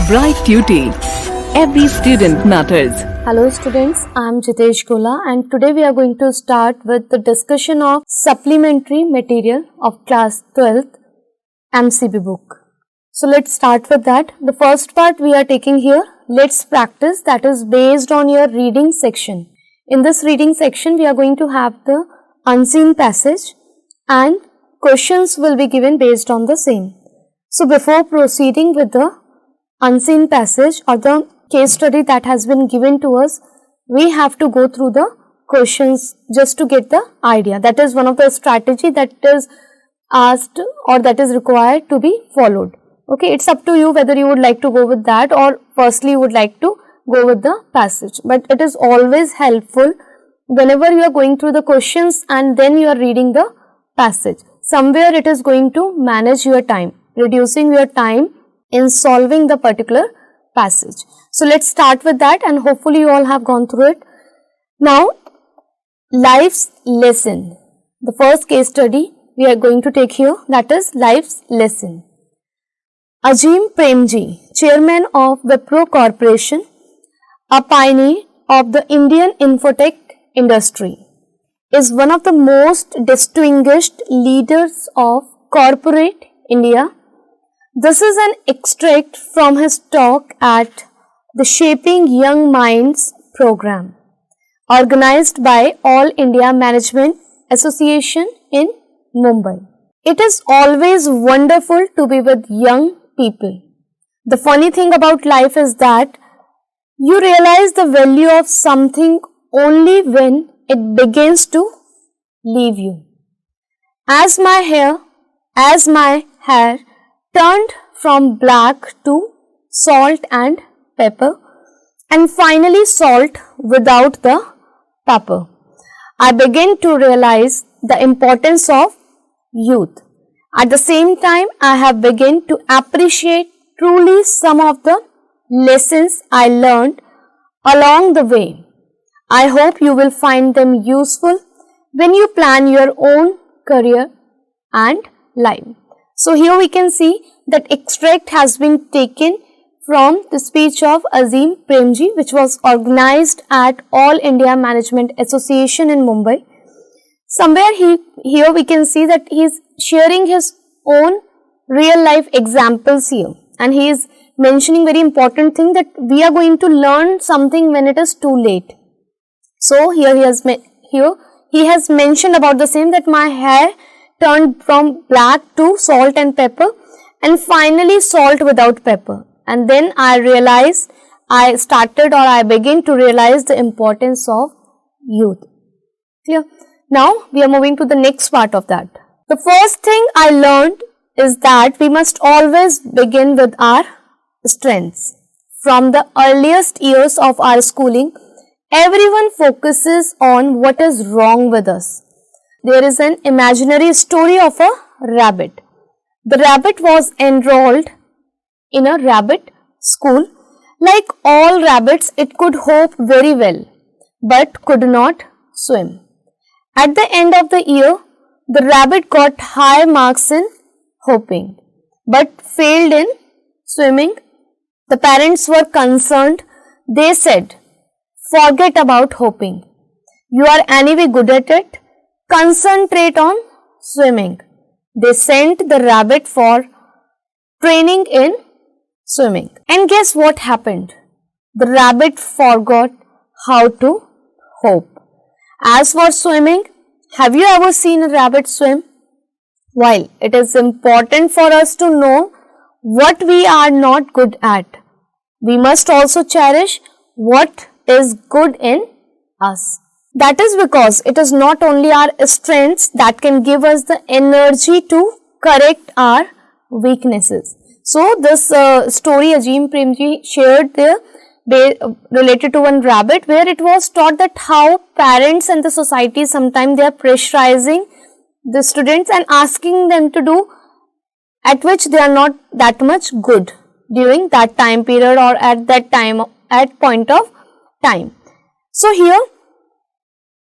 Bright Tuty. Every student matters. Hello students, I am Jitesh Gola and today we are going to start with the discussion of supplementary material of class 12th MCB book. So let's start with that. The first part we are taking here, let's practice, that is based on your reading section. In this reading section we are going to have the unseen passage and questions will be given based on the same. So before proceeding with the unseen passage or the case study that has been given to us, we have to go through the questions just to get the idea. That is one of the strategy that is asked or that is required to be followed. Okay, it's up to you whether you would like to go with that or firstly you would like to go with the passage. But it is always helpful whenever you are going through the questions and then you are reading the passage. Somewhere it is going to manage your time, reducing your time in solving the particular passage. So let's start with that and hopefully you all have gone through it. Now, life's lesson. The first case study we are going to take here, that is life's lesson. Azim Premji, chairman of Wipro Corporation, a pioneer of the Indian infotech industry, is one of the most distinguished leaders of corporate India. This is an extract from his talk at the Shaping Young Minds program, organized by All India Management Association in Mumbai. It is always wonderful to be with young people. The funny thing about life is that you realize the value of something only when it begins to leave you. As my hair turned from black to salt and pepper and finally salt without the pepper, I began to realize the importance of youth. At the same time, I have begun to appreciate truly some of the lessons I learned along the way. I hope you will find them useful when you plan your own career and life. So here we can see that extract has been taken from the speech of Azim Premji, which was organized at All India Management Association in Mumbai. Somewhere here we can see that he is sharing his own real life examples here, and he is mentioning very important thing that we are going to learn something when it is too late. So here he has mentioned about the same, that my hair turned from black to salt and pepper and finally salt without pepper, and then I began to realize the importance of youth. Clear? Now we are moving to the next part of that. The first thing I learned is that we must always begin with our strengths. From the earliest years of our schooling, everyone focuses on what is wrong with us. There is an imaginary story of a rabbit. The rabbit was enrolled in a rabbit school. Like all rabbits, it could hop very well, but could not swim. At the end of the year, the rabbit got high marks in hopping, but failed in swimming. The parents were concerned. They said, "Forget about hopping. You are anyway good at it. Concentrate on swimming." They sent the rabbit for training in swimming. And guess what happened? The rabbit forgot how to hop. As for swimming, have you ever seen a rabbit swim? While it is important for us to know what we are not good at, we must also cherish what is good in us. That is because it is not only our strengths that can give us the energy to correct our weaknesses. So this story Azim Premji shared there related to one rabbit, where it was taught that how parents and the society sometimes they are pressurizing the students and asking them to do at which they are not that much good during that time period or at that time, at point of time. So here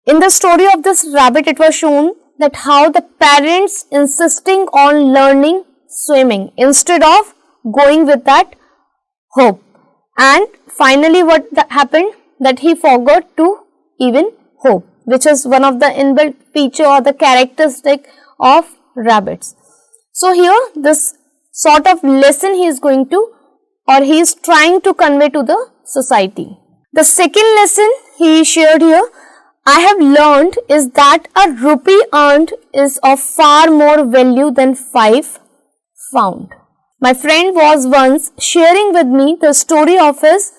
in the story of this rabbit, it was shown that how the parents insisting on learning swimming instead of going with that hope. And finally what happened, that he forgot to even hope, which is one of the inbuilt feature or the characteristic of rabbits. So here this sort of lesson he is going to, or he is trying to convey to the society. The second lesson he shared here, I have learned, is that a rupee earned is of far more value than 5 found. My friend was once sharing with me the story of his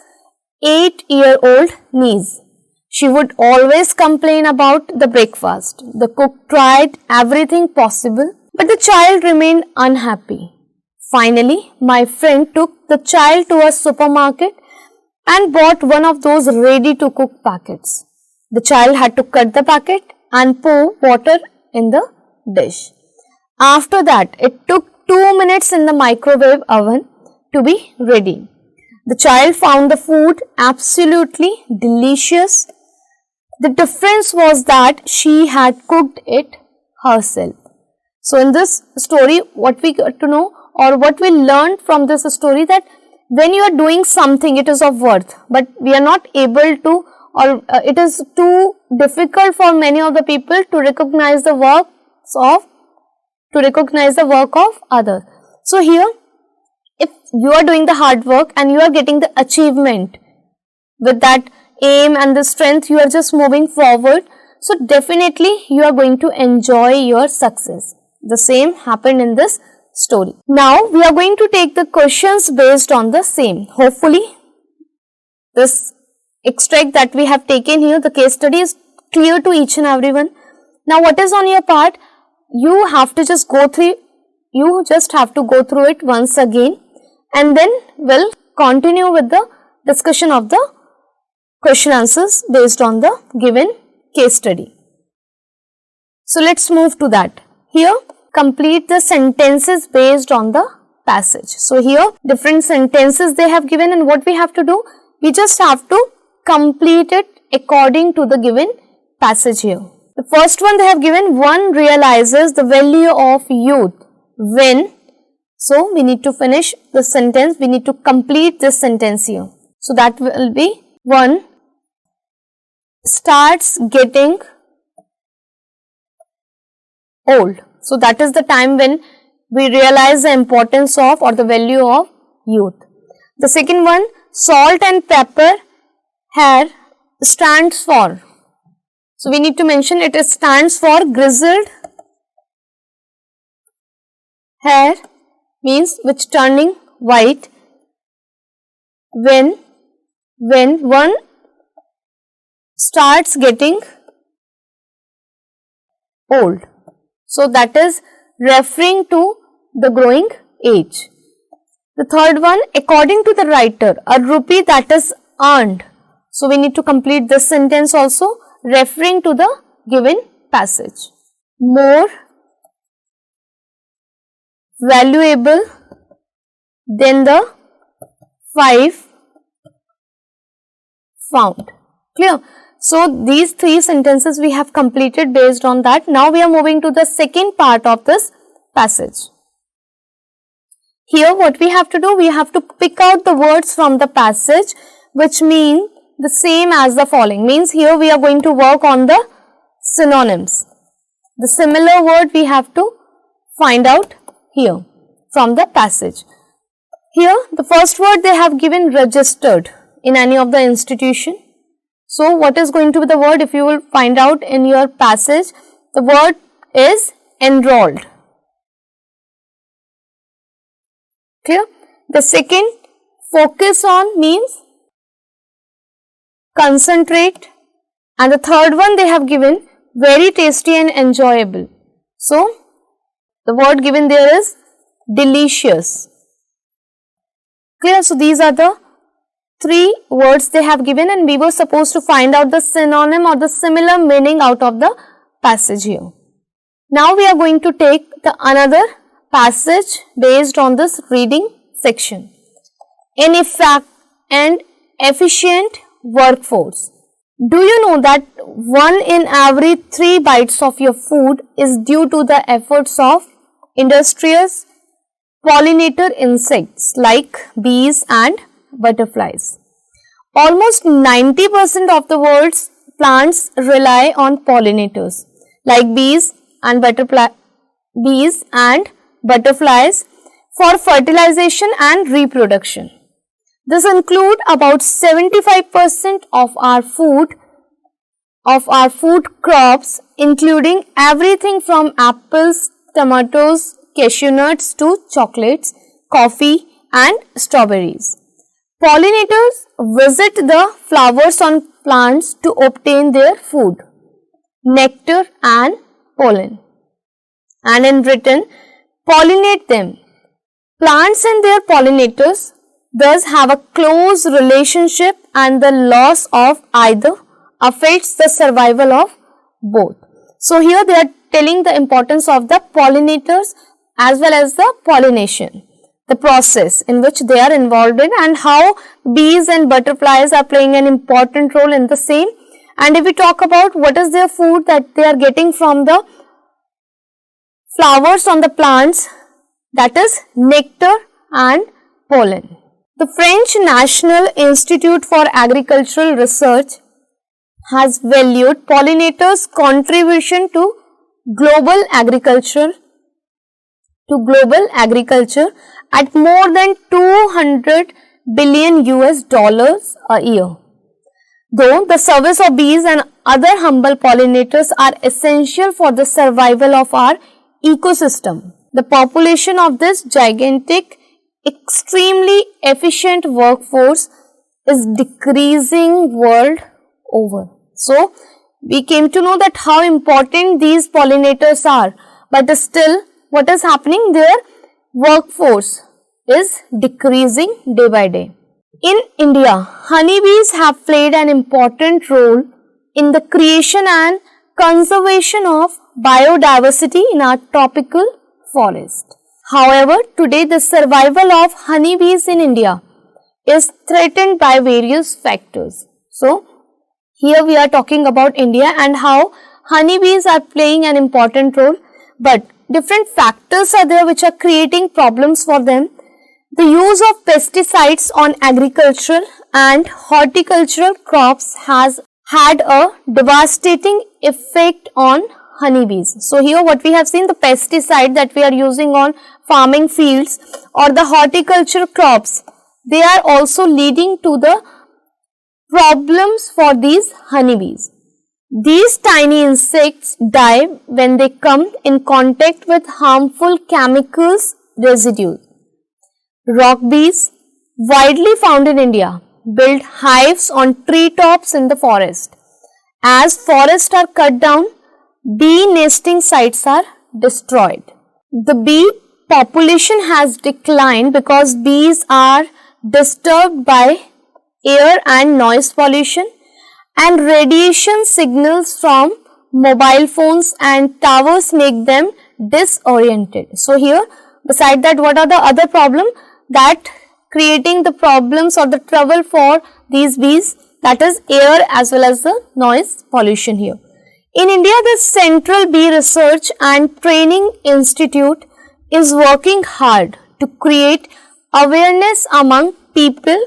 8-year-old niece. She would always complain about the breakfast. The cook tried everything possible, but the child remained unhappy. Finally, my friend took the child to a supermarket and bought one of those ready-to-cook packets. The child had to cut the packet and pour water in the dish. After that, it took 2 minutes in the microwave oven to be ready. The child found the food absolutely delicious. The difference was that she had cooked it herself. So in this story, what we got to know, or what we learned from this story, that when you are doing something, it is of worth, but we are not able to, or it is too difficult for many of the people to recognize the work of others. So here, if you are doing the hard work and you are getting the achievement with that aim and the strength, you are just moving forward, so definitely you are going to enjoy your success. The same happened in this story. Now we are going to take the questions based on the same. Hopefully this extract that we have taken here, the case study, is clear to each and everyone. Now what is on your part? You have to just go through it once again, and then we'll continue with the discussion of the question answers based on the given case study. So let's move to that. Here, complete the sentences based on the passage. So here different sentences they have given, and what we have to do, we just have to complete it according to the given passage here. The first one they have given, one realizes the value of youth when. So we need to finish the sentence, we need to complete this sentence here. So that will be, one starts getting old. So that is the time when we realize the importance of, or the value of, youth. The second one, salt and pepper hair stands for. So we need to mention it stands for grizzled hair, means which turning white when one starts getting old. So that is referring to the growing age. The third one, according to the writer, a rupee that is earned. So we need to complete this sentence also, referring to the given passage. More valuable than the 5 found. Clear? So these 3 sentences we have completed based on that. Now we are moving to the second part of this passage. Here what we have to do, we have to pick out the words from the passage which mean the same as the following. Means here we are going to work on the synonyms. The similar word we have to find out here from the passage. Here the first word they have given, registered in any of the institution. So what is going to be the word, if you will find out in your passage, the word is enrolled. Clear? The second, focus on means concentrate, and the third one they have given, very tasty and enjoyable. So the word given there is delicious. Clear? So these are the 3 words they have given, and we were supposed to find out the synonym or the similar meaning out of the passage here. Now we are going to take the another passage based on this reading section. An effect and efficient workforce. Do you know that 1 in every 3 bites of your food is due to the efforts of industrious pollinator insects like bees and butterflies. Almost 90% of the world's plants rely on pollinators like bees and butterflies for fertilization and reproduction. This includes about 75% of our food crops, including everything from apples, tomatoes, cashew nuts to chocolates, coffee and strawberries. Pollinators visit the flowers on plants to obtain their food, nectar and pollen, and in return pollinate them. Plants and their pollinators thus have a close relationship, and the loss of either affects the survival of both. So here they are telling the importance of the pollinators as well as the pollination, the process in which they are involved in, and how bees and butterflies are playing an important role in the same. And if we talk about what is their food that they are getting from the flowers on the plants, that is nectar and pollen. The French National Institute for Agricultural Research has valued pollinators' contribution to global agriculture at more than 200 billion US dollars a year. Though the service of bees and other humble pollinators are essential for the survival of our ecosystem, the population of this gigantic, extremely efficient workforce is decreasing world over. So, we came to know that how important these pollinators are, but still what is happening, their workforce is decreasing day by day. In India, honeybees have played an important role in the creation and conservation of biodiversity in our tropical forest. However, today the survival of honeybees in India is threatened by various factors. So, here we are talking about India and how honeybees are playing an important role, but different factors are there which are creating problems for them. The use of pesticides on agricultural and horticultural crops has had a devastating effect on honeybees. So, here what we have seen, the pesticide that we are using on farming fields or the horticultural crops, they are also leading to the problems for these honeybees. These tiny insects die when they come in contact with harmful chemicals residues. Rock bees, widely found in India, build hives on treetops in the forest. As forests are cut down, bee nesting sites are destroyed. The bee population has declined because bees are disturbed by air and noise pollution, and radiation signals from mobile phones and towers make them disoriented. So, here beside that, what are the other problems that creating the problems or the trouble for these bees? That is air as well as the noise pollution here. In India, the Central Bee Research and Training Institute is working hard to create awareness among people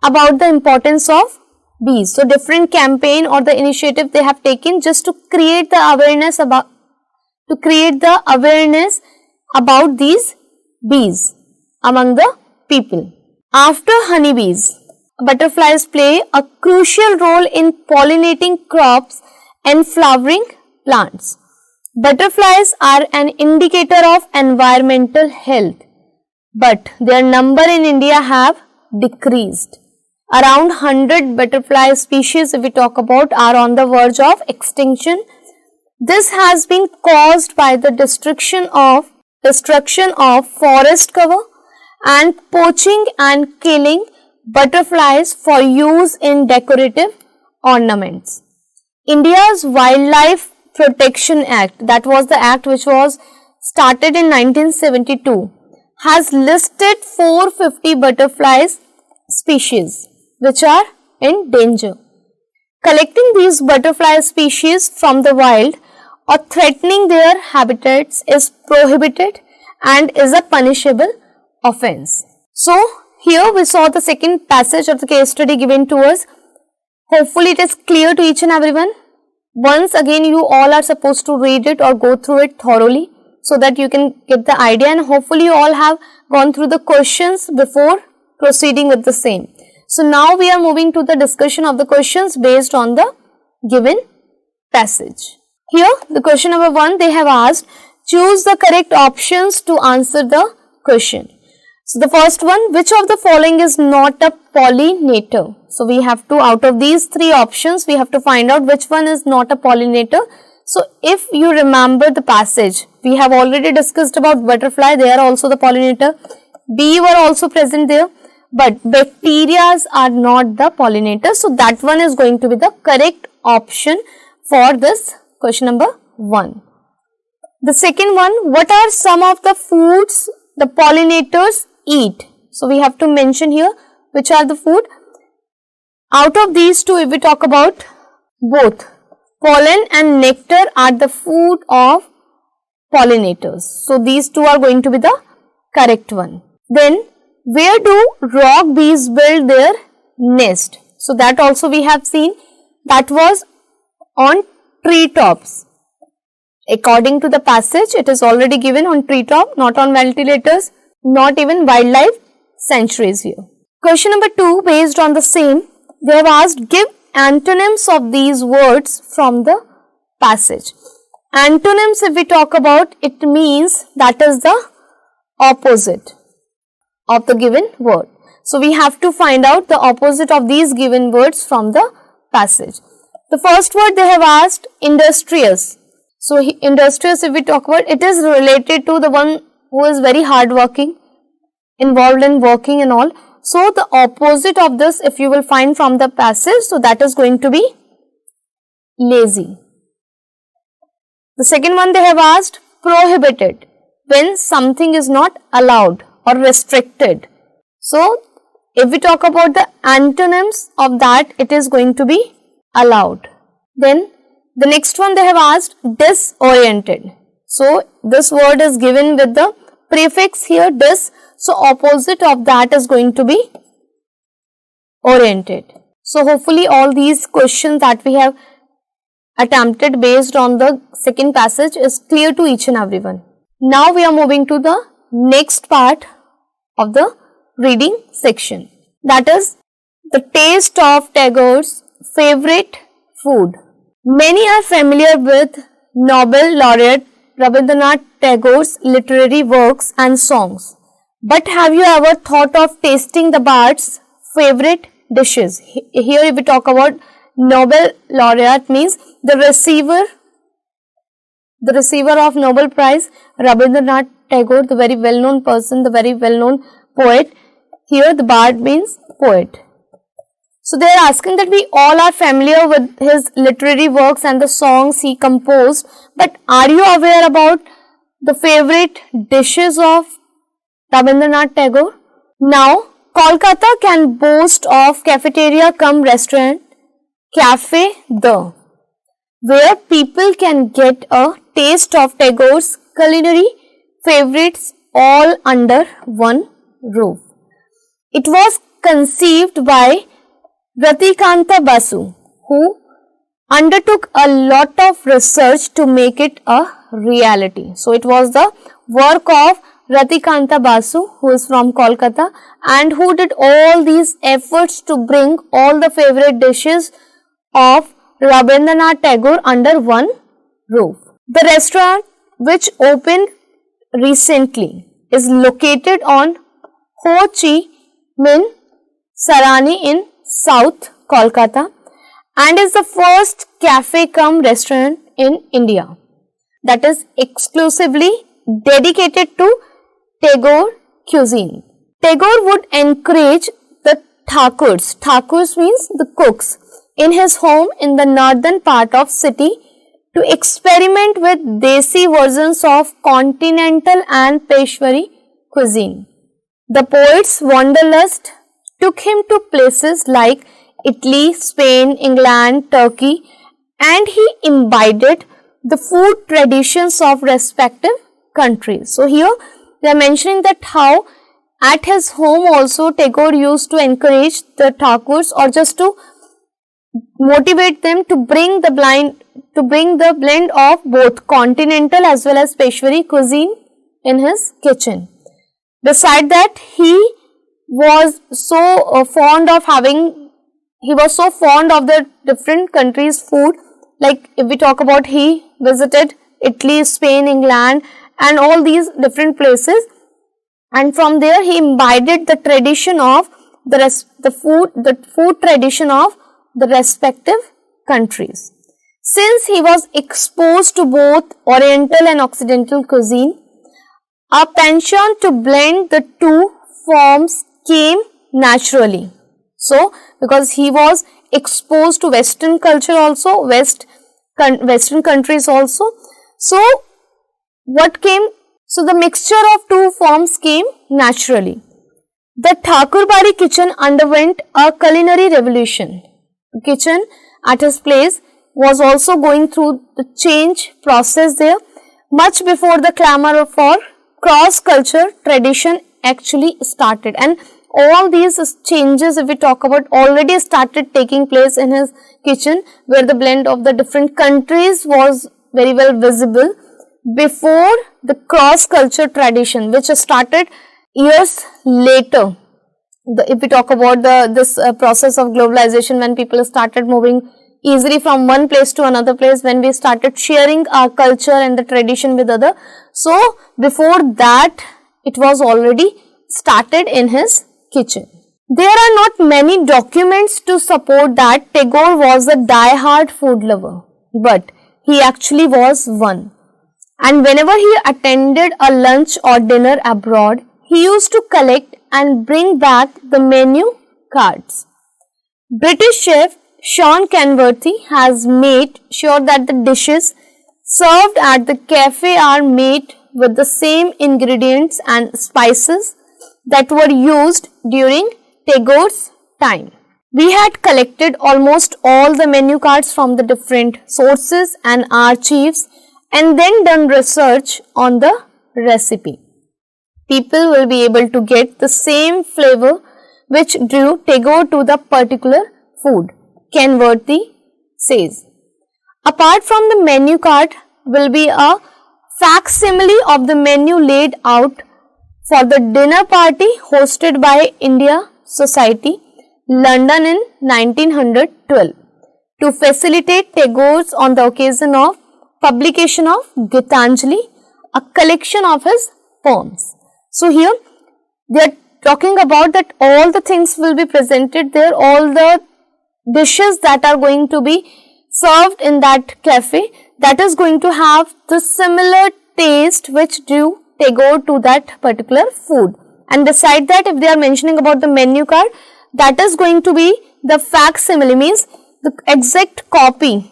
about the importance of bees. So, different campaign or the initiative they have taken just to create the awareness about these bees among the people. After honeybees, butterflies play a crucial role in pollinating crops and flowering plants. Butterflies are an indicator of environmental health, but their number in India have decreased. Around 100 butterfly species, if we talk about, are on the verge of extinction. This has been caused by the destruction of forest cover and poaching and killing butterflies for use in decorative ornaments. India's Wildlife Protection Act, that was the act which was started in 1972, has listed 450 butterfly species which are in danger. Collecting these butterfly species from the wild or threatening their habitats is prohibited and is a punishable offence. So, Here we saw the second passage of the case study given to us. Hopefully it is clear to each and everyone. Once again, you all are supposed to read it or go through it thoroughly so that you can get the idea, and hopefully you all have gone through the questions before proceeding with the same. So now we are moving to the discussion of the questions based on the given passage. Here the question number 1, they have asked, choose the correct options to answer the question. So the first one, which of the following is not a pollinator? So we have to, out of these 3 options, we have to find out which one is not a pollinator. So if you remember the passage, we have already discussed about butterfly, they are also the pollinator. Bee were also present there, but bacteria are not the pollinator. So that one is going to be the correct option for this question number 1. The second one, what are some of the foods the pollinators eat? So we have to mention here which are the food. Out of these 2, if we talk about, both pollen and nectar are the food of pollinators. So these 2 are going to be the correct one. Then where do rock bees build their nest? So that also we have seen, that was on treetops. According to the passage, it is already given on treetop, not on ventilators, not even wildlife sanctuaries here. Question number 2, based on the same, they have asked, give antonyms of these words from the passage. Antonyms, if we talk about, it means that is the opposite of the given word. So we have to find out the opposite of these given words from the passage. The first word they have asked, industrious. So industrious, if we talk about, it is related to the one who is very hardworking, involved in working and all. So the opposite of this, if you will find from the passage, so that is going to be lazy. The second one they have asked, prohibited, when something is not allowed or restricted. So if we talk about the antonyms of that, it is going to be allowed. Then the next one they have asked, disoriented. So this word is given with the prefix here, dis. So opposite of that is going to be oriented. So hopefully all these questions that we have attempted based on the second passage is clear to each and everyone. Now we are moving to the next part of the reading section, that is the taste of Tagore's favorite food. Many are familiar with Nobel laureate Rabindranath Tagore's literary works and songs. But have you ever thought of tasting the bard's favorite dishes? Here if we talk about Nobel laureate, means the receiver of Nobel Prize, Rabindranath Tagore, the very well known person, the very well known poet. Here the bard means poet. So they are asking that we all are familiar with his literary works and the songs he composed, but are you aware about the favorite dishes of Rabindranath Tagore? Now, Kolkata can boast of cafeteria cum restaurant, Cafe The, where people can get a taste of Tagore's culinary favorites all under one roof. It was conceived by Ratikanta Basu, who undertook a lot of research to make it a reality. So it was the work of Ratikanta Basu, who is from Kolkata, and who did all these efforts to bring all the favorite dishes of Rabindranath Tagore under one roof. The restaurant, which opened recently, is located on Ho Chi Minh Sarani in South Kolkata and is the first cafe cum restaurant in India that is exclusively dedicated to Tagore cuisine. Tagore would encourage the Thakurs, Thakurs means the cooks, in his home in the northern part of city to experiment with desi versions of continental and Peshwari cuisine. The poet's wanderlust took him to places like Italy, Spain, England, Turkey, and he imbibed the food traditions of respective countries. So here they are mentioning that how at his home also Tagore used to encourage the Thakurs or just to motivate them to bring the blend of both continental as well as Peshwari cuisine in his kitchen. Beside that, he was so fond of the different countries' food. Like if we talk about, he visited Italy, Spain, England and all these different places, and from there he imbibed the tradition of the food tradition of the respective countries. Since he was exposed to both Oriental and Occidental cuisine, a penchant to blend the two forms came naturally. So, because he was exposed to Western culture also, Western countries also, so the mixture of two forms came naturally. The Thakurbari kitchen underwent a culinary revolution. The kitchen at his place was also going through the change process there, much before the clamor for cross-culture tradition actually started. And all these changes, if we talk about, already started taking place in his kitchen, where the blend of the different countries was very well visible before the cross-culture tradition, which started years later. If we talk about this process of globalization, when people started moving easily from one place to another place, when we started sharing our culture and the tradition with other. So, before that, it was already started in his kitchen. There are not many documents to support that Tagore was a die-hard food lover, but he actually was one. And whenever he attended a lunch or dinner abroad, he used to collect and bring back the menu cards. British chef Sean Kenworthy has made sure that the dishes served at the cafe are made with the same ingredients and spices that were used during Tagore's time. We had collected almost all the menu cards from the different sources and archives and then done research on the recipe. People will be able to get the same flavor which drew Tagore to the particular food, Kenworthy says. Apart from the menu card will be a facsimile of the menu laid out for the dinner party hosted by India Society, London in 1912 to facilitate Tagore's on the occasion of publication of Gitanjali, a collection of his poems. So, here they are talking about that all the things will be presented there, all the dishes that are going to be served in that cafe, that is going to have the similar taste which drew Tagore to that particular food. And beside that, if they are mentioning about the menu card, that is going to be the facsimile, means the exact copy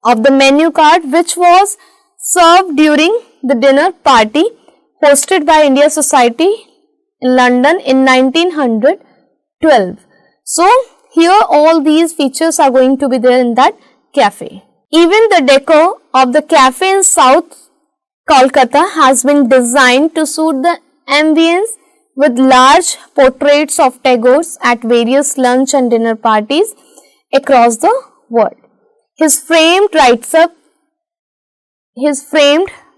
of the menu card which was served during the dinner party hosted by India Society in London in 1912. So, here all these features are going to be there in that cafe. Even the decor of the cafe in South Kolkata has been designed to suit the ambience with large portraits of Tagore's at various lunch and dinner parties across the world. His framed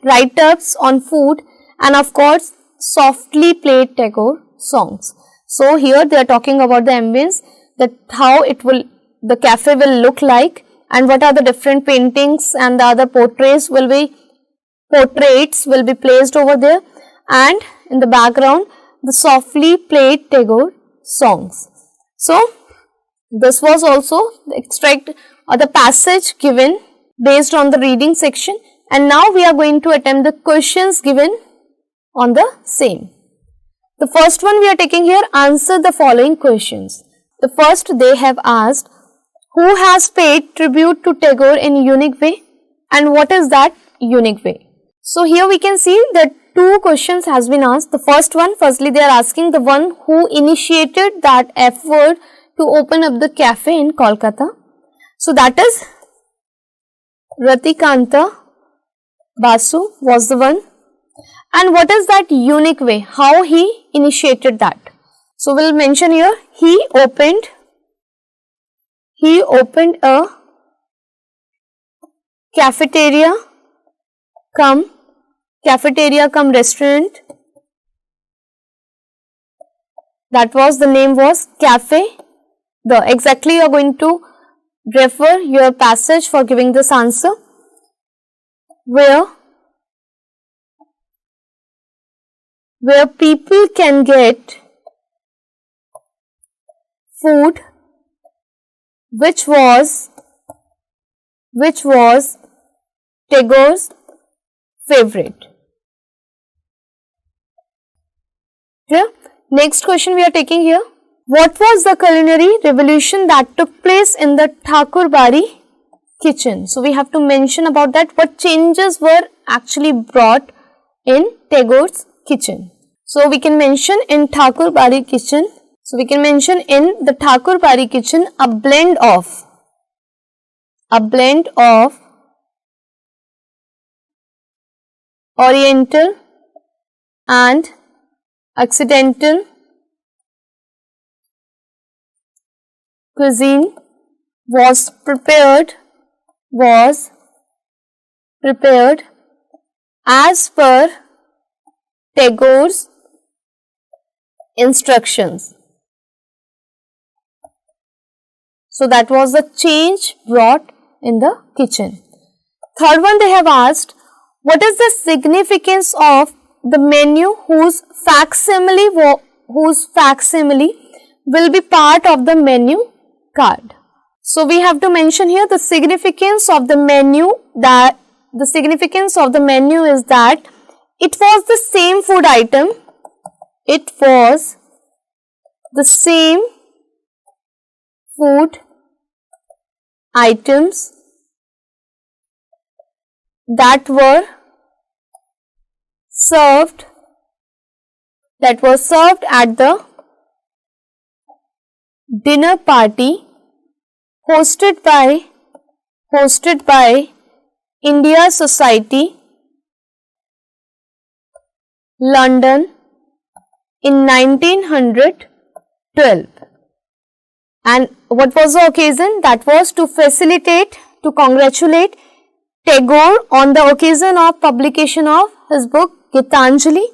write-ups on food and of course softly played Tagore songs. So, here they are talking about the ambience, that how the cafe will look like, and what are the different paintings and the other portraits will be placed over there, and in the background the softly played Tagore songs. So, this was also the extract or the passage given based on the reading section, and now we are going to attempt the questions given on the same. The first one we are taking here, answer the following questions. The first, they have asked, who has paid tribute to Tagore in a unique way, and what is that unique way? So, here we can see that two questions has been asked. The first one, firstly they are asking the one who initiated that effort to open up the cafe in Kolkata. So, that is Ratikanta Basu was the one. And what is that unique way? How he initiated that? So we'll mention here, he opened a cafeteria cum restaurant. That was, the name was Cafe. Exactly you are going to refer your passage for giving this answer, where people can get food which was Tagore's favorite. Clear? Next question we are taking here. What was the culinary revolution that took place in the Thakurbari kitchen? So we have to mention about that, what changes were actually brought in Tagore's kitchen. So we can mention in Thakurbari kitchen, a blend of Oriental and Occidental cuisine was prepared as per Tagore's instructions. So that was the change brought in the kitchen. Third one, they have asked, what is the significance of the menu whose facsimile will be part of the menu card? So we have to mention here the significance of the menu, is that it was the same food item. It was the same food items that were served at the dinner party hosted by India Society, London in 1912. And what was the occasion? That was to congratulate Tagore on the occasion of publication of his book Gitanjali,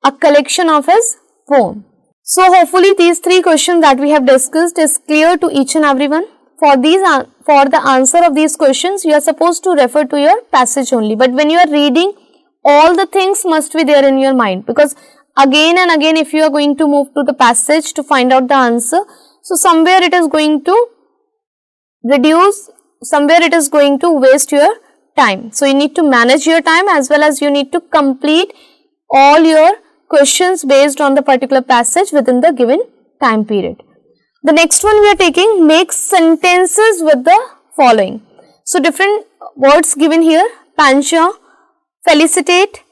a collection of his poems. So hopefully these three questions that we have discussed is clear to each and everyone. For the answer of these questions, you are supposed to refer to your passage only. But when you are reading, all the things must be there in your mind, because again and again if you are going to move to the passage to find out the answer, so somewhere it is going to reduce, somewhere it is going to waste your time. So you need to manage your time, as well as you need to complete all your questions based on the particular passage within the given time period. The next one we are taking, make sentences with the following. So different words given here, pension, felicitate,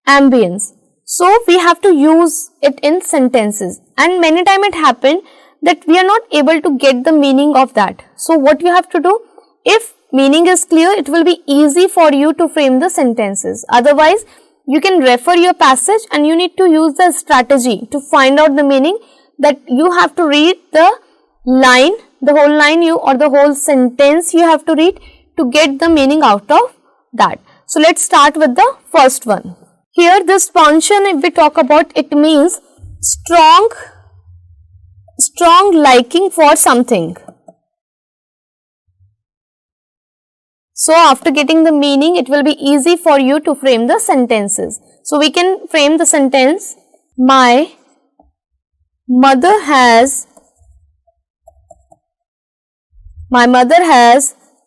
ambience. So we have to use it in sentences, and many times it happened that we are not able to get the meaning of that. So what you have to do, if meaning is clear, it will be easy for you to frame the sentences. Otherwise, you can refer your passage and you need to use the strategy to find out the meaning, that you have to read the line, the whole line or the whole sentence you have to read to get the meaning out of that. So let's start with the first one. Here this pension, if we talk about, it means strong liking for something. So after getting the meaning, it will be easy for you to frame the sentences. So we can frame the sentence, my mother has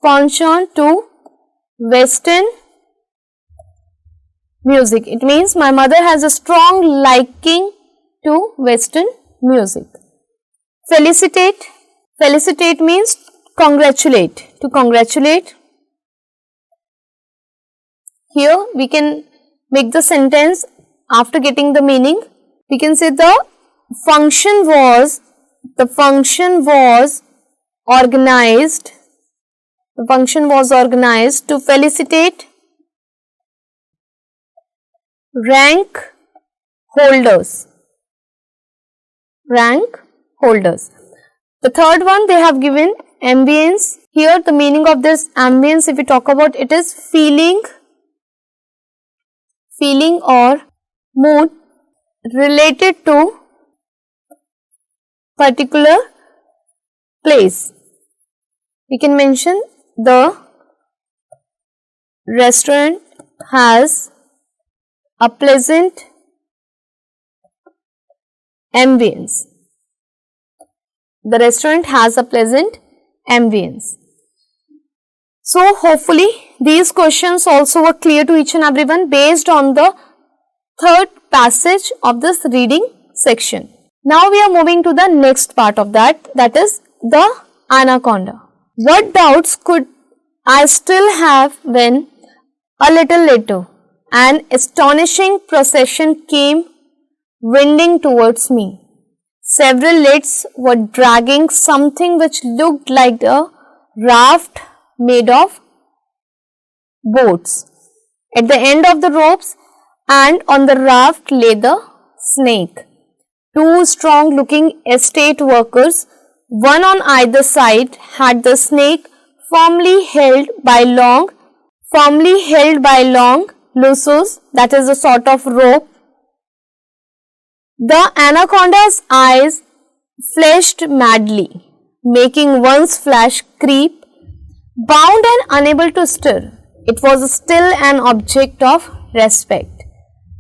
penchant to Western music. It means my mother has a strong liking to Western music. Felicitate means congratulate, to congratulate. Here we can make the sentence after getting the meaning. We can say the function was organized to felicitate rank holders. Rank holders. The third one they have given ambience. Here the meaning of this ambience, if we talk about it, is feeling or mood related to particular place. We can mention the restaurant has a pleasant ambience. The restaurant has a pleasant ambience. So hopefully these questions also were clear to each and everyone based on the third passage of this reading section. Now we are moving to the next part of that is the anaconda. What doubts could I still have when a little later an astonishing procession came winding towards me. Several lids were dragging something which looked like a raft made of boats. At the end of the ropes and on the raft lay the snake. Two strong looking estate workers, one on either side, had the snake firmly held by long lasso, that is a sort of rope. The anaconda's eyes flashed madly, making one's flesh creep. Bound and unable to stir, it was still an object of respect.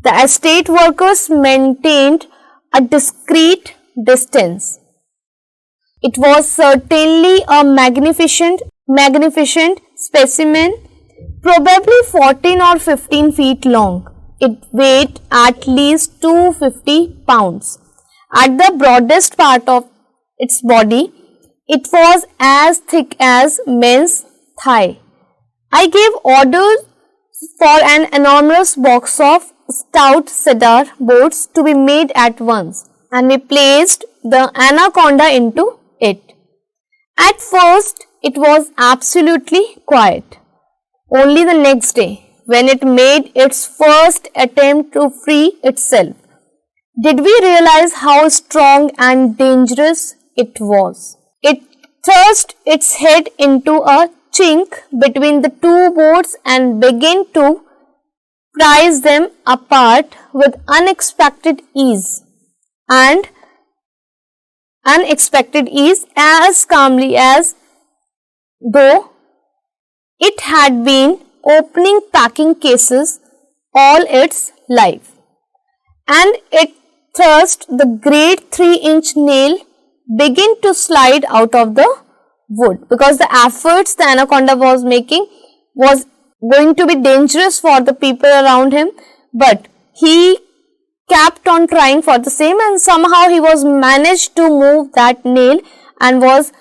The estate workers maintained a discreet distance. It was certainly a magnificent specimen, probably 14 or 15 feet long. It weighed at least 250 pounds. At the broadest part of its body, it was as thick as men's thigh. I gave orders for an enormous box of stout cedar boards to be made at once, and we placed the anaconda into it. At first, it was absolutely quiet. Only the next day, when it made its first attempt to free itself, did we realize how strong and dangerous it was. It thrust its head into a chink between the two boards and began to prise them apart with unexpected ease as calmly as though it had been opening packing cases all its life. And it thrust the great 3-inch nail began to slide out of the wood, because the efforts the anaconda was making was going to be dangerous for the people around him, but he kept on trying for the same, and somehow he was managed to move that nail and was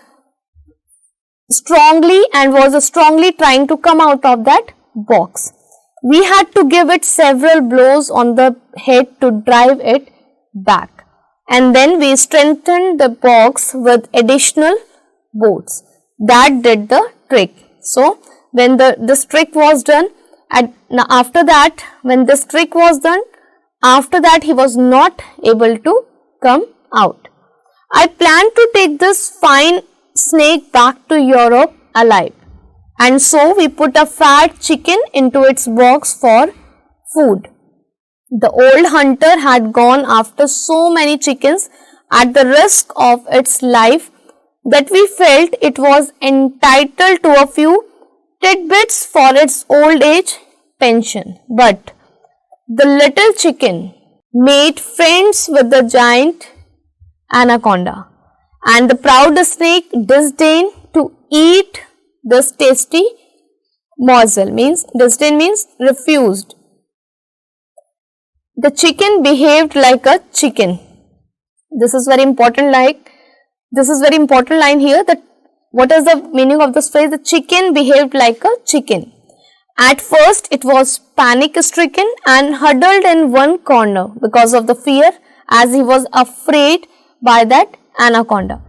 strongly trying to come out of that box. We had to give it several blows on the head to drive it back, and then we strengthened the box with additional boards. That did the trick. So when this trick was done, after that he was not able to come out. I plan to take this fine snake back to Europe alive, and so we put a fat chicken into its box for food. The old hunter had gone after so many chickens at the risk of its life that we felt it was entitled to a few tidbits for its old age pension. But the little chicken made friends with the giant anaconda, and the proud snake disdained to eat this tasty morsel. Disdain means refused. The chicken behaved like a chicken. This is very important line here. That what is the meaning of this phrase? The chicken behaved like a chicken. At first it was panic stricken and huddled in one corner because of the fear, as he was afraid by that anaconda.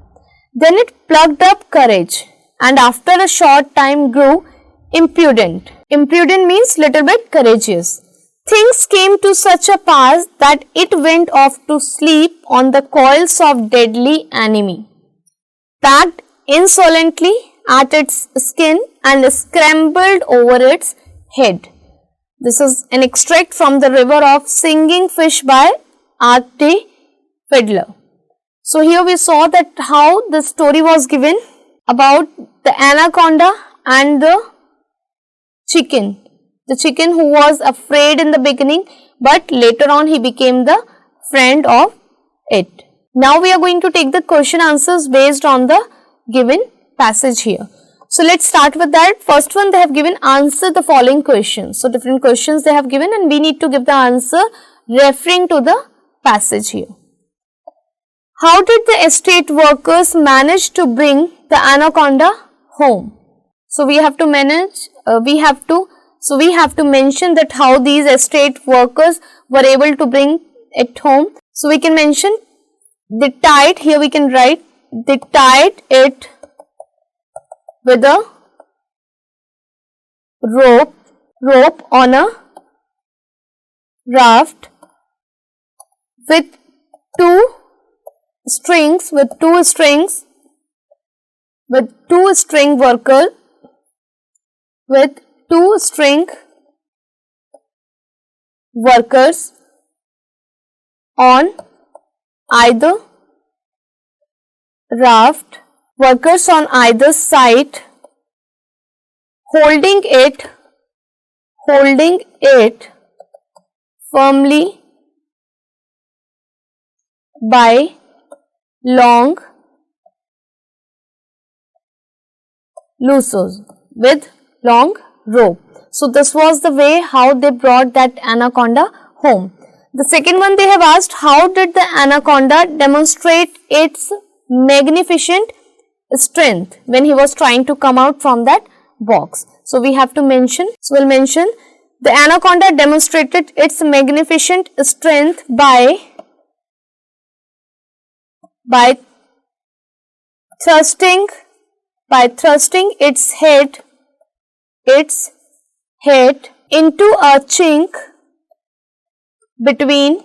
Then it plucked up courage, and after a short time grew impudent. Impudent means little bit courageous. Things came to such a pass that it went off to sleep on the coils of deadly enemy, packed insolently at its skin and scrambled over its head. This is an extract from the River of Singing Fish by R.T. Fiedler. So here we saw that how the story was given about the anaconda and the chicken. The chicken who was afraid in the beginning, but later on he became the friend of it. Now we are going to take the question answers based on the given passage here. So let's start with that. First one, they have given answer the following questions. So different questions they have given and we need to give the answer referring to the passage here. How did the estate workers manage to bring the anaconda home? So we have to manage, we have to mention that how these estate workers were able to bring it home. So we can mention they tied, here we can write, they tied it with a rope on a raft with two string workers on either raft, workers on either side, holding it firmly by long lasso with long rope. So this was the way how they brought that anaconda home. The second one, they have asked, how did the anaconda demonstrate its magnificent strength when he was trying to come out from that box? So we have to mention, so we'll mention the anaconda demonstrated its magnificent strength by thrusting its head into a chink between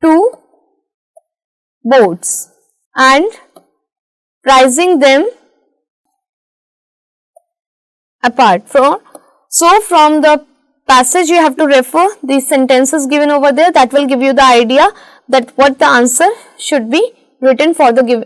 two boards and prising them apart. So from the passage you have to refer these sentences given over there, that will give you the idea that what the answer should be written for the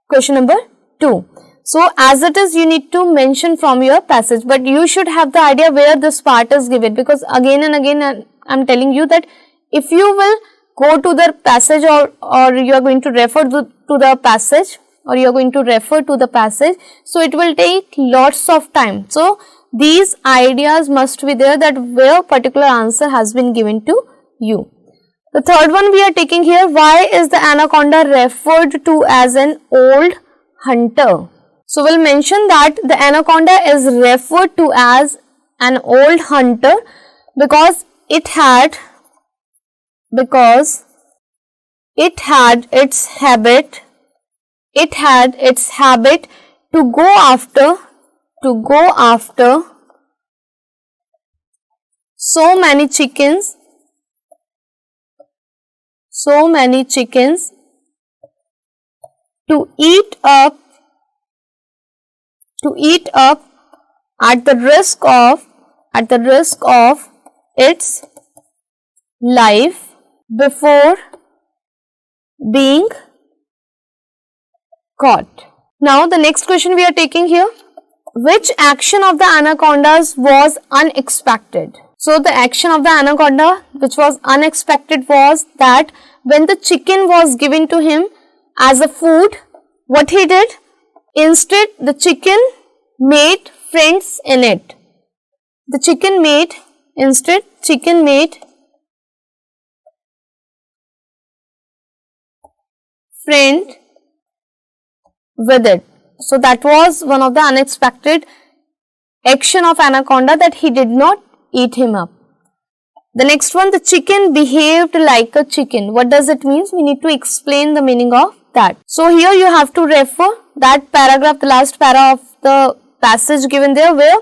question number 2. So as it is, you need to mention from your passage, but you should have the idea where this part is given, because again and again I am telling you that if you will go to the passage or you are going to refer to the passage or you are going to refer to the passage, so it will take lots of time. So these ideas must be there that where particular answer has been given to you. The third one we are taking here, why is the anaconda referred to as an old hunter? So we'll mention that the anaconda is referred to as an old hunter because it had its habit to go after so many chickens to eat up at the risk of its life before being caught. Now the next question we are taking here, which action of the anacondas was unexpected? So the action of the anaconda which was unexpected was that when the chicken was given to him as a food, what he did? Instead, the chicken made friends in it. The chicken made friend with it. So that was one of the unexpected action of anaconda, that he did not eat him up. The next one, the chicken behaved like a chicken. What does it mean? We need to explain the meaning of that. So here you have to refer that paragraph, the last para of the passage given there, where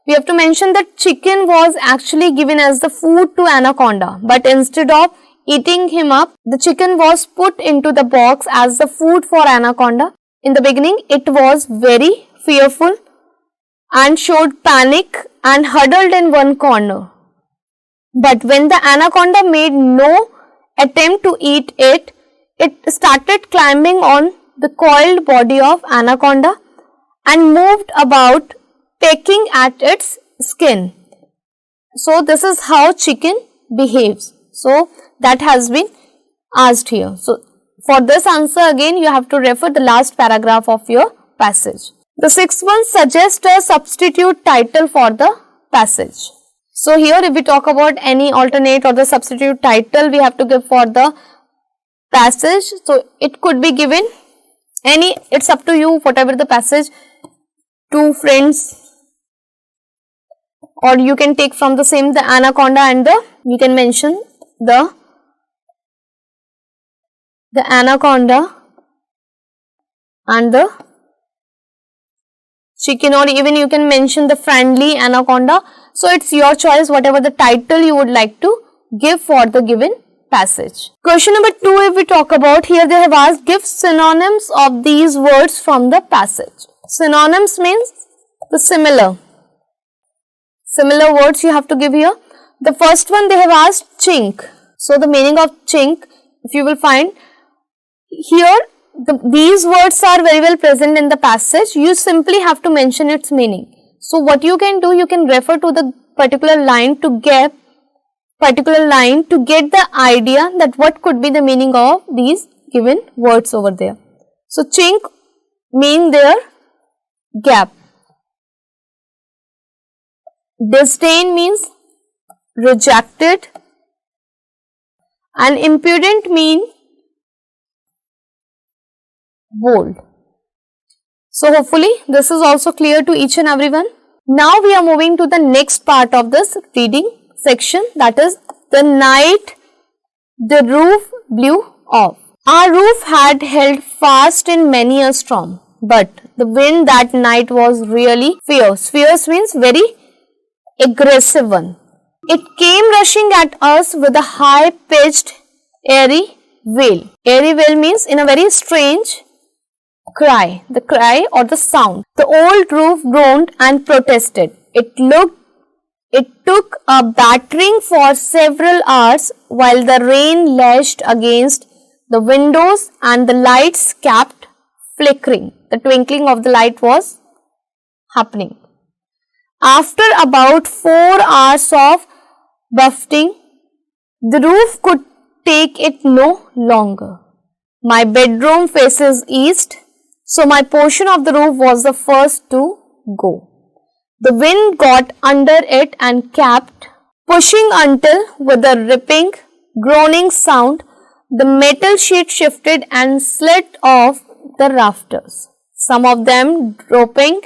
we have to mention that chicken was actually given as the food to anaconda, but instead of eating him up, the chicken was put into the box as the food for anaconda. In the beginning, it was very fearful and showed panic and huddled in one corner. But when the anaconda made no attempt to eat it, it started climbing on the coiled body of anaconda and moved about pecking at its skin. So this is how chicken behaves. So that has been asked here. So for this answer again you have to refer the last paragraph of your passage. The sixth one, suggest a substitute title for the passage. So here if we talk about any alternate or the substitute title we have to give for the passage. So it could be given any, it's up to you, whatever the passage, two friends, or you can take from the same the anaconda and the, you can mention the anaconda and the chicken, or even you can mention the friendly anaconda. So it's your choice, whatever the title you would like to give for the given passage. Question number 2, if we talk about, here they have asked, give synonyms of these words from the passage. Synonyms means the similar words you have to give here. The first one they have asked, chink. So the meaning of chink, if you will find here, these words are very well present in the passage. You simply have to mention its meaning. So what you can do, you can refer to the particular line to get the idea that what could be the meaning of these given words over there. So chink mean their gap. Disdain means rejected, and impudent mean bold. So hopefully this is also clear to each and everyone. Now we are moving to the next part of this reading section, that is the night the roof blew off. Our roof had held fast in many a storm, but the wind that night was really fierce. Fierce means very aggressive one. It came rushing at us with a high-pitched airy wail. Airy wail means in a very strange cry, the cry or the sound. The old roof groaned and protested. It took a battering for several hours while the rain lashed against the windows and the lights kept flickering. The twinkling of the light was happening. After about 4 hours of buffeting, the roof could take it no longer. My bedroom faces east, so my portion of the roof was the first to go. The wind got under it and kept pushing until, with a ripping, groaning sound, the metal sheet shifted and slid off the rafters, some of them dropping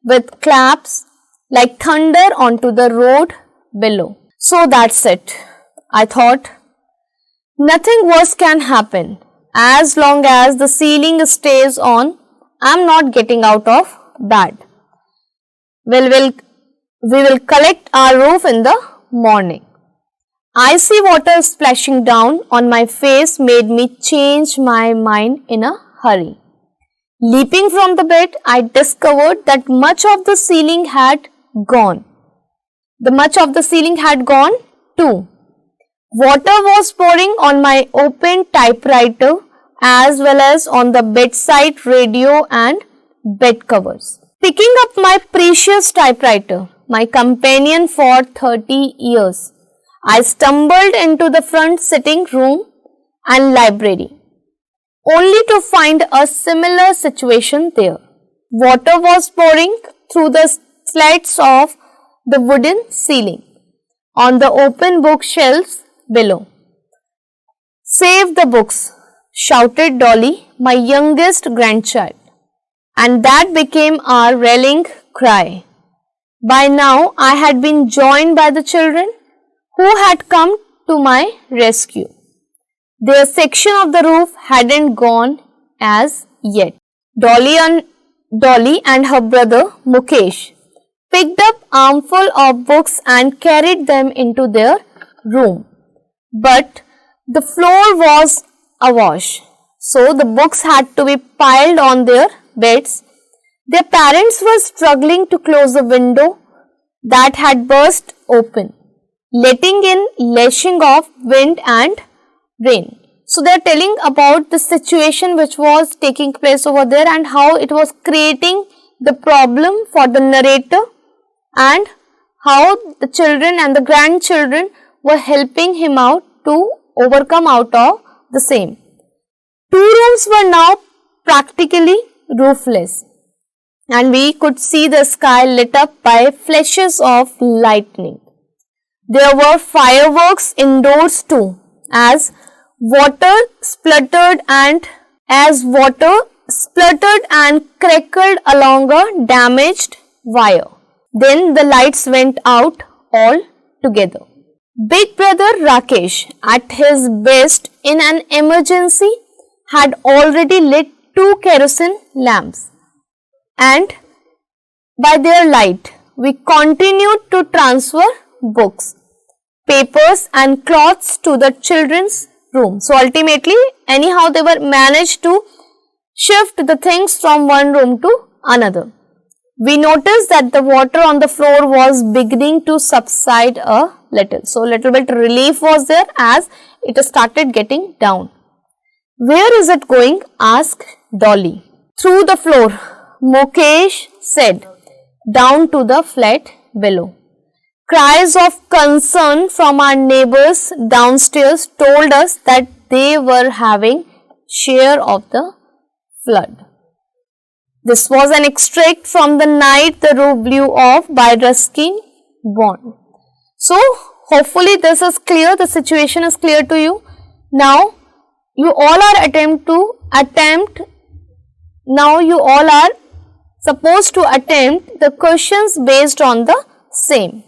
with claps like thunder onto the road below. So that's it. I thought nothing worse can happen. As long as the ceiling stays on, I'm not getting out of bed. We will collect our roof in the morning. Icy water splashing down on my face made me change my mind in a hurry. Leaping from the bed, I discovered that much of the ceiling had gone. Much of the ceiling had gone too. Water was pouring on my open typewriter as well as on the bedside radio and bed covers. Picking up my precious typewriter, my companion for 30 years, I stumbled into the front sitting room and library, only to find a similar situation there. Water was pouring through the slats of the wooden ceiling on the open bookshelves below. Save the books, shouted Dolly, my youngest grandchild, and that became our rallying cry. By now I had been joined by the children who had come to my rescue. Their section of the roof hadn't gone as yet. Dolly and her brother Mukesh picked up armful of books and carried them into their room. But the floor was awash, so the books had to be piled on their beds. Their parents were struggling to close the window that had burst open, letting in lashing of wind and rain. So they are telling about the situation which was taking place over there and how it was creating the problem for the narrator and how the children and the grandchildren were helping him out to overcome out of the same. Two rooms were now practically roofless, and we could see the sky lit up by flashes of lightning. There were fireworks indoors too, as water spluttered and crackled along a damaged wire. Then the lights went out altogether. Big brother Rakesh, at his best in an emergency, had already lit 2 kerosene lamps, and by their light we continued to transfer books, papers and cloths to the children's room. So ultimately, anyhow they were managed to shift the things from one room to another. We noticed that the water on the floor was beginning to subside a little. So little bit relief was there as it started getting down. Where is it going? Asked Dolly. Through the floor, Mukesh said, down to the flat below. Cries of concern from our neighbors downstairs told us that they were having share of the flood. This was an extract from The Night the Roof Blew Off by Ruskin Bond. So, hopefully this is clear, the situation is clear to you. Now, you all are supposed to attempt the questions based on the same.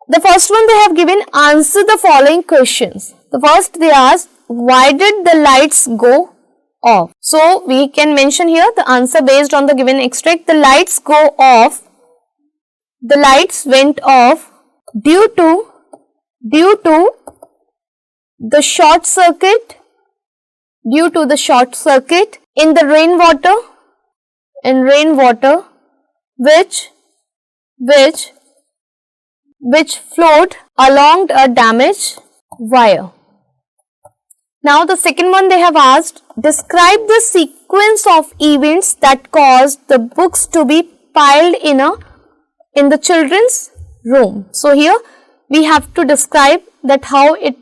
The first one they have given, answer the following questions. The first they asked, why did the lights go off? So we can mention here the answer based on the given extract. The lights go off. The lights went off due to the short circuit. Due to the short circuit in the rainwater. Which flowed along a damaged wire. Now the second one they have asked, describe the sequence of events that caused the books to be piled in the children's room. So here we have to describe that how it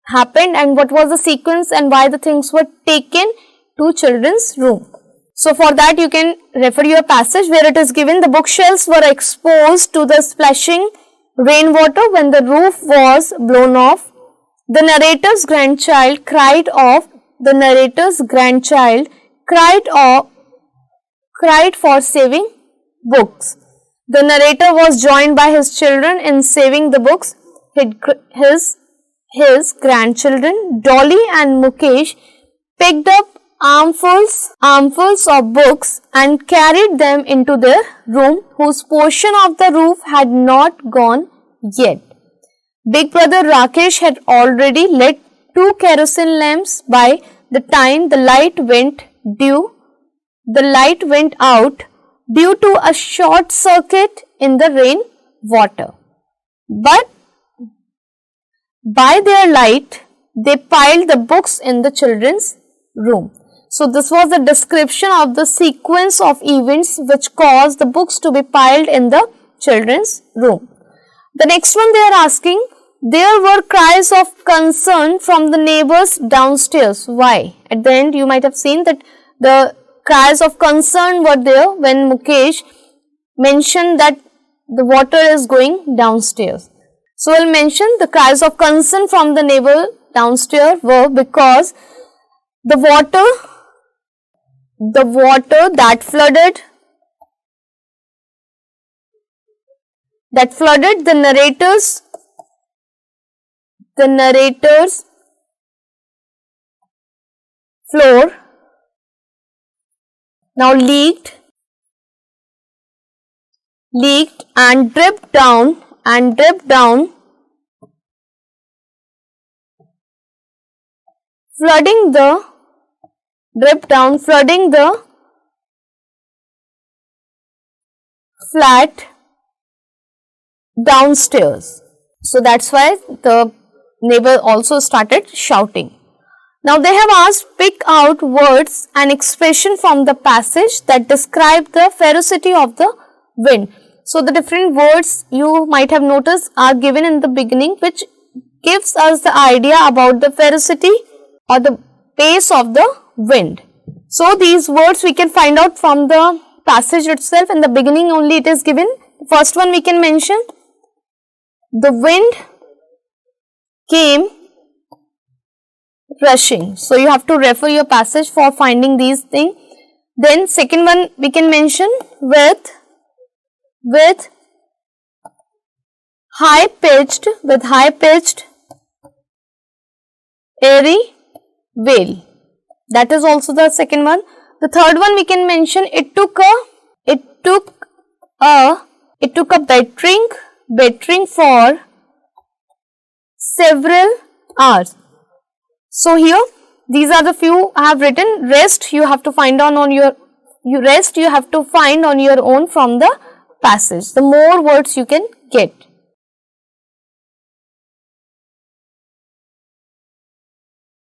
happened and what was the sequence and why the things were taken to children's room. So for that you can refer your passage where it is given, the bookshelves were exposed to the splashing rainwater when the roof was blown off. The narrator's grandchild cried for saving books. The narrator was joined by his children in saving the books. His grandchildren, Dolly and Mukesh, picked up armfuls of books and carried them into their room, whose portion of the roof had not gone yet. Big brother Rakesh had already lit 2 kerosene lamps by the time the light went out due to a short circuit in the rain water. But by their light, they piled the books in the children's room. So this was the description of the sequence of events which caused the books to be piled in the children's room. The next one they are asking, there were cries of concern from the neighbors downstairs. Why? At the end you might have seen that the cries of concern were there when Mukesh mentioned that the water is going downstairs. So we'll mention the cries of concern from the neighbor downstairs were because the water that flooded the narrator's floor now leaked leaked and dripped down flooding the flat downstairs. So that's why the neighbor also started shouting. Now they have asked, pick out words and expression from the passage that describe the ferocity of the wind. So the different words you might have noticed are given in the beginning, which gives us the idea about the ferocity or the pace of the wind. So these words we can find out from the passage itself. In the beginning only it is given. First one we can mention, the wind came rushing. So you have to refer your passage for finding these things. Then second one we can mention, with high pitched airy wail. That is also the second one. The third one we can mention, it took a battering for several hours. So here these are the few I have written. Rest you have to find on your own from the passage. The more words you can get.